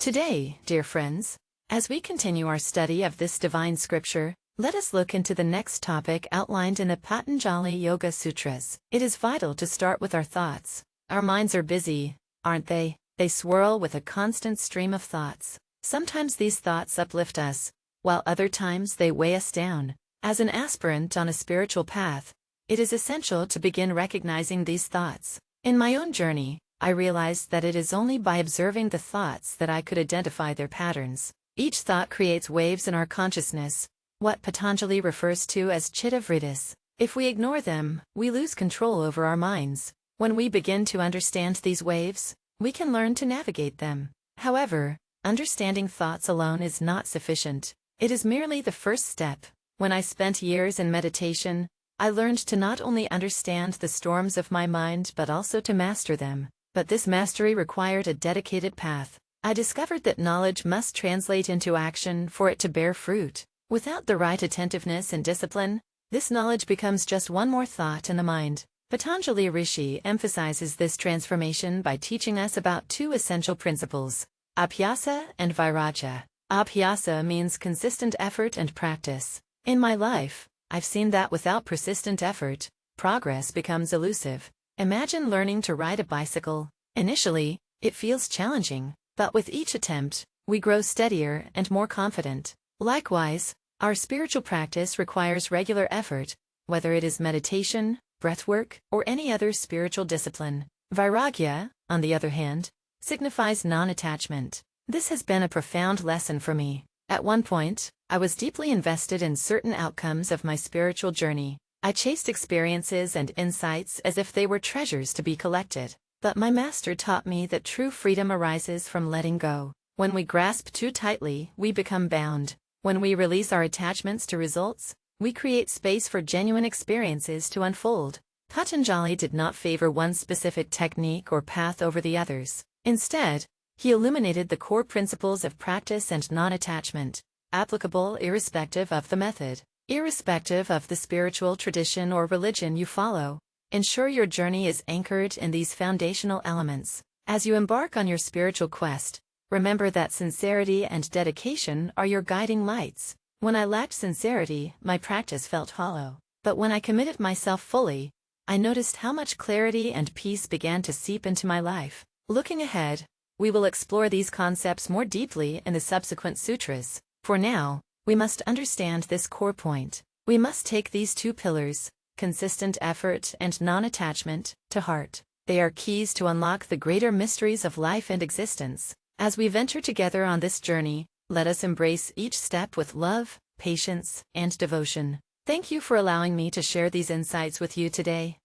Today, dear friends, as we continue our study of this divine scripture, let us look into the next topic outlined in the Patanjali Yoga Sutras. It is vital to start with our thoughts. Our minds are busy, aren't they? They swirl with a constant stream of thoughts. Sometimes these thoughts uplift us, while other times they weigh us down. As an aspirant on a spiritual path, it is essential to begin recognizing these thoughts. In my own journey, I realized that it is only by observing the thoughts that I could identify their patterns. Each thought creates waves in our consciousness, what Patanjali refers to as chitta vrittis. If we ignore them, we lose control over our minds. When we begin to understand these waves, we can learn to navigate them. However, understanding thoughts alone is not sufficient. It is merely the first step. When I spent years in meditation, I learned to not only understand the storms of my mind but also to master them. But this mastery required a dedicated path. I discovered that knowledge must translate into action for it to bear fruit. Without the right attentiveness and discipline, this knowledge becomes just one more thought in the mind. Patanjali Rishi emphasizes this transformation by teaching us about two essential principles, abhyaasa and vairagya. Abhyaasa means consistent effort and practice. In my life, I've seen that without persistent effort, progress becomes elusive. Imagine learning to ride a bicycle. Initially, it feels challenging, but with each attempt, we grow steadier and more confident. Likewise, our spiritual practice requires regular effort, whether it is meditation, breathwork, or any other spiritual discipline. Vairagya, on the other hand, signifies non-attachment. This has been a profound lesson for me. At one point, I was deeply invested in certain outcomes of my spiritual journey. I chased experiences and insights as if they were treasures to be collected. But my master taught me that true freedom arises from letting go. When we grasp too tightly, we become bound. When we release our attachments to results, we create space for genuine experiences to unfold. Patanjali did not favor one specific technique or path over the others. Instead, he illuminated the core principles of practice and non-attachment, applicable irrespective of the method. Irrespective of the spiritual tradition or religion you follow, ensure your journey is anchored in these foundational elements. As you embark on your spiritual quest, remember that sincerity and dedication are your guiding lights. When I lacked sincerity, my practice felt hollow. But when I committed myself fully, I noticed how much clarity and peace began to seep into my life. Looking ahead, we will explore these concepts more deeply in the subsequent sutras. For now, we must understand this core point. We must take these two pillars, consistent effort and non-attachment, to heart. They are keys to unlock the greater mysteries of life and existence. As we venture together on this journey, let us embrace each step with love, patience, and devotion. Thank you for allowing me to share these insights with you today.